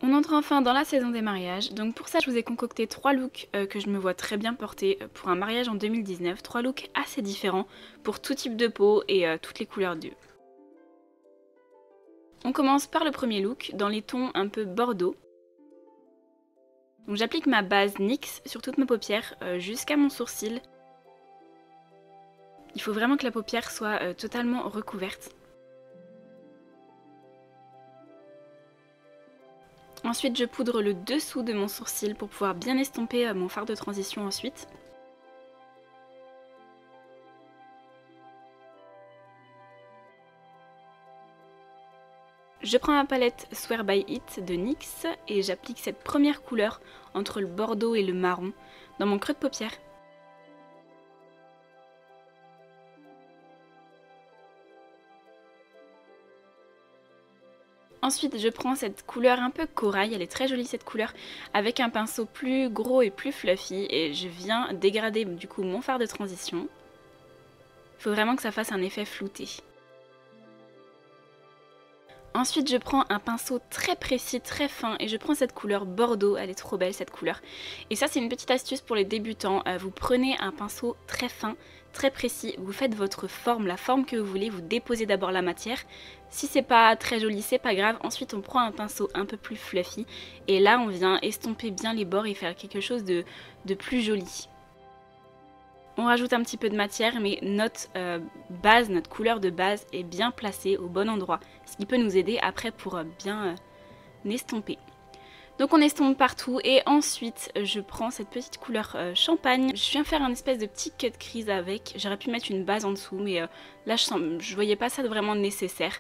On entre enfin dans la saison des mariages, donc pour ça je vous ai concocté 3 looks que je me vois très bien porter pour un mariage en 2019, 3 looks assez différents pour tout type de peau et toutes les couleurs d'yeux. On commence par le premier look dans les tons un peu bordeaux. Donc j'applique ma base NYX sur toute ma paupière jusqu'à mon sourcil. Il faut vraiment que la paupière soit totalement recouverte. Ensuite je poudre le dessous de mon sourcil pour pouvoir bien estomper mon fard de transition ensuite. Je prends ma palette Swear by It de NYX et j'applique cette première couleur entre le bordeaux et le marron dans mon creux de paupière. Ensuite je prends cette couleur un peu corail, elle est très jolie cette couleur, avec un pinceau plus gros et plus fluffy et je viens dégrader du coup mon fard de transition. Il faut vraiment que ça fasse un effet flouté. Ensuite je prends un pinceau très précis, très fin et je prends cette couleur bordeaux, elle est trop belle cette couleur. Et ça c'est une petite astuce pour les débutants, vous prenez un pinceau très fin, très précis, vous faites votre forme, la forme que vous voulez, vous déposez d'abord la matière. Si c'est pas très joli c'est pas grave, ensuite on prend un pinceau un peu plus fluffy et là on vient estomper bien les bords et faire quelque chose de plus joli. On rajoute un petit peu de matière mais notre base, notre couleur de base est bien placée au bon endroit. Ce qui peut nous aider après pour bien estomper. Donc on estompe partout et ensuite je prends cette petite couleur champagne. Je viens faire un espèce de petit cut crease avec. J'aurais pu mettre une base en dessous mais là je voyais pas ça vraiment nécessaire.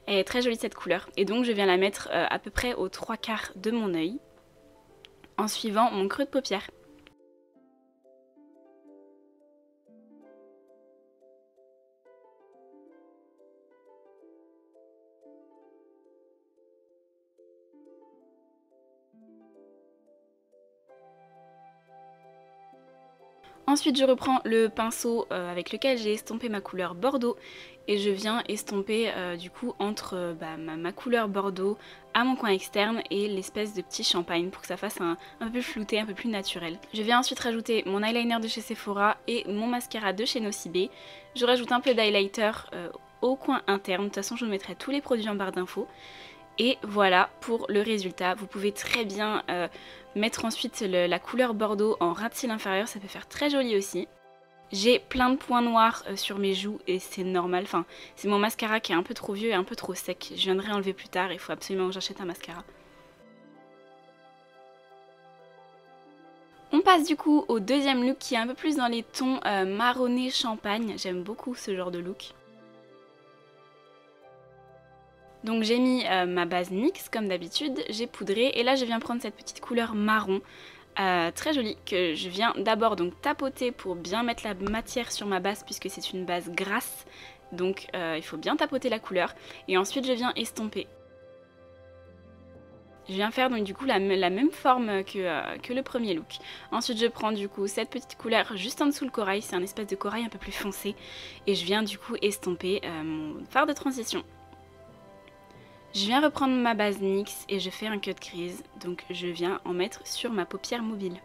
Elle est très jolie cette couleur et donc je viens la mettre à peu près aux 3/4 de mon œil en suivant mon creux de paupière. Ensuite je reprends le pinceau avec lequel j'ai estompé ma couleur bordeaux et je viens estomper du coup entre ma couleur bordeaux à mon coin externe et l'espèce de petit champagne pour que ça fasse un peu plus flouté, un peu plus naturel. Je viens ensuite rajouter mon eyeliner de chez Sephora et mon mascara de chez Nocibé. Je rajoute un peu d'highlighter au coin interne, de toute façon je vous mettrai tous les produits en barre d'infos. Et voilà pour le résultat. Vous pouvez très bien mettre ensuite la couleur bordeaux en ras de cils inférieur, ça peut faire très joli aussi. J'ai plein de points noirs sur mes joues et c'est normal, enfin c'est mon mascara qui est un peu trop vieux et un peu trop sec. Je viendrai enlever plus tard, il faut absolument que j'achète un mascara. On passe du coup au deuxième look qui est un peu plus dans les tons marronné champagne. J'aime beaucoup ce genre de look. Donc j'ai mis ma base NYX comme d'habitude, j'ai poudré et là je viens prendre cette petite couleur marron très jolie que je viens d'abord donc tapoter pour bien mettre la matière sur ma base puisque c'est une base grasse. Donc il faut bien tapoter la couleur et ensuite je viens estomper. Je viens faire donc du coup la même forme que le premier look. Ensuite je prends du coup cette petite couleur juste en dessous le corail, c'est un espèce de corail un peu plus foncé et je viens du coup estomper mon fard de transition. Je viens reprendre ma base NYX et je fais un cut crease, donc je viens en mettre sur ma paupière mobile.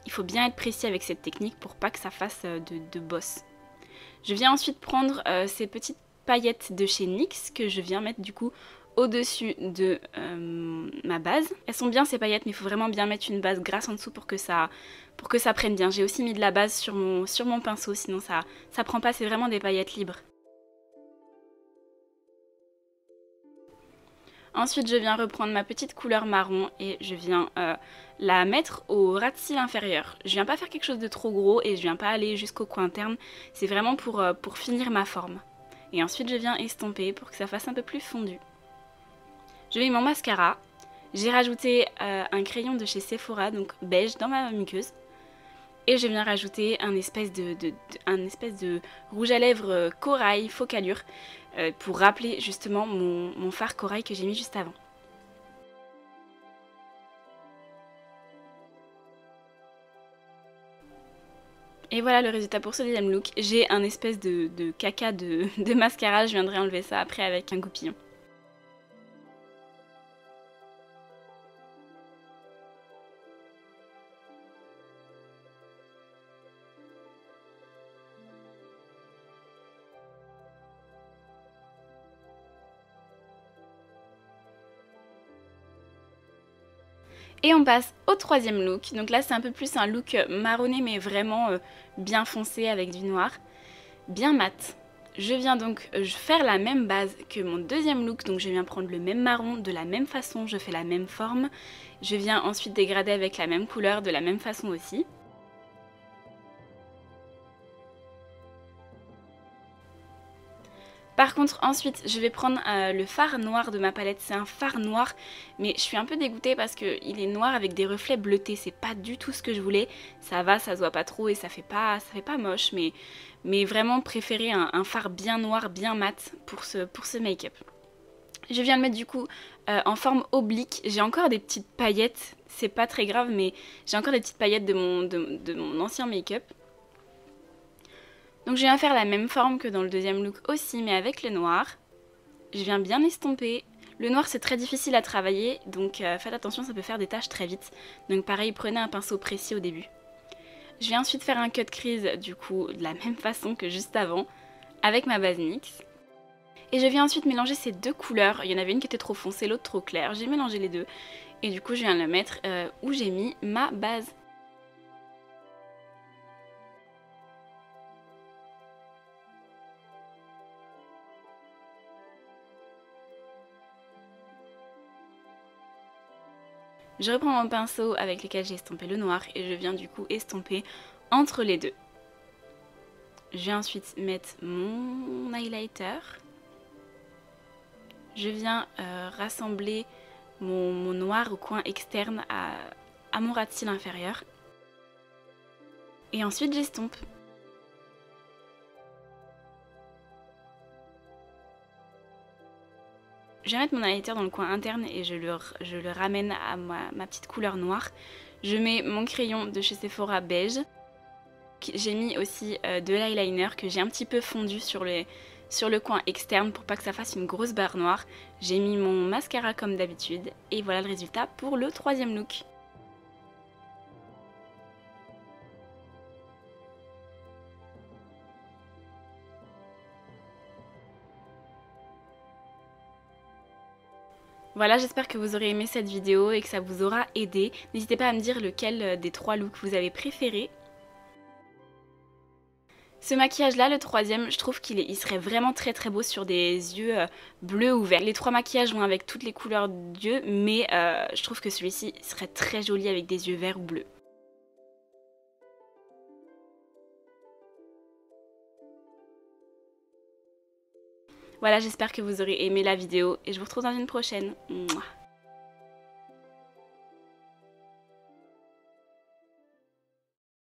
Il faut bien être précis avec cette technique pour pas que ça fasse de bosse. Je viens ensuite prendre ces petites paillettes de chez NYX que je viens mettre du coup au-dessus de ma base. Elles sont bien ces paillettes mais il faut vraiment bien mettre une base grasse en dessous pour que ça prenne bien. J'ai aussi mis de la base sur mon pinceau sinon ça prend pas, c'est vraiment des paillettes libres. Ensuite je viens reprendre ma petite couleur marron et je viens la mettre au ras de cils inférieur. Je viens pas faire quelque chose de trop gros et je viens pas aller jusqu'au coin interne, c'est vraiment pour finir ma forme. Et ensuite je viens estomper pour que ça fasse un peu plus fondu. Je mets mon mascara, j'ai rajouté un crayon de chez Sephora, donc beige, dans ma muqueuse. Et je viens rajouter un espèce de rouge à lèvres corail, focalure, pour rappeler justement mon fard corail que j'ai mis juste avant. Et voilà le résultat pour ce deuxième look. J'ai un espèce de caca de mascara, je viendrai enlever ça après avec un goupillon. Et on passe au troisième look. Donc là c'est un peu plus un look marronné mais vraiment bien foncé avec du noir, bien mat. Je viens donc faire la même base que mon deuxième look, donc je viens prendre le même marron de la même façon, je fais la même forme. Je viens ensuite dégrader avec la même couleur de la même façon aussi. Par contre ensuite je vais prendre le fard noir de ma palette, c'est un fard noir mais je suis un peu dégoûtée parce qu'il est noir avec des reflets bleutés, c'est pas du tout ce que je voulais, ça va, ça se voit pas trop et ça fait pas moche mais vraiment préférer un fard bien noir, bien mat pour ce make-up. Je viens le mettre du coup en forme oblique, j'ai encore des petites paillettes, c'est pas très grave mais j'ai encore des petites paillettes de mon ancien make-up. Donc je viens faire la même forme que dans le deuxième look aussi, mais avec le noir. Je viens bien estomper. Le noir c'est très difficile à travailler, donc faites attention, ça peut faire des taches très vite. Donc pareil, prenez un pinceau précis au début. Je viens ensuite faire un cut crease du coup de la même façon que juste avant, avec ma base NYX. Et je viens ensuite mélanger ces deux couleurs. Il y en avait une qui était trop foncée, l'autre trop claire. J'ai mélangé les deux. Et du coup je viens le mettre où j'ai mis ma base. Je reprends mon pinceau avec lequel j'ai estompé le noir et je viens du coup estomper entre les deux. Je vais ensuite mettre mon highlighter. Je viens rassembler mon noir au coin externe à mon ras de cils inférieur. Et ensuite j'estompe. Je vais mettre mon highlighter dans le coin interne et je le ramène à ma petite couleur noire. Je mets mon crayon de chez Sephora beige. J'ai mis aussi de l'eyeliner que j'ai un petit peu fondu sur le coin externe pour pas que ça fasse une grosse barre noire. J'ai mis mon mascara comme d'habitude et voilà le résultat pour le troisième look. Voilà, j'espère que vous aurez aimé cette vidéo et que ça vous aura aidé. N'hésitez pas à me dire lequel des trois looks vous avez préféré. Ce maquillage là, le troisième, je trouve il serait vraiment très très beau sur des yeux bleus ou verts. Les trois maquillages vont avec toutes les couleurs d'yeux, mais je trouve que celui-ci serait très joli avec des yeux verts ou bleus. Voilà, j'espère que vous aurez aimé la vidéo et je vous retrouve dans une prochaine. Mouah.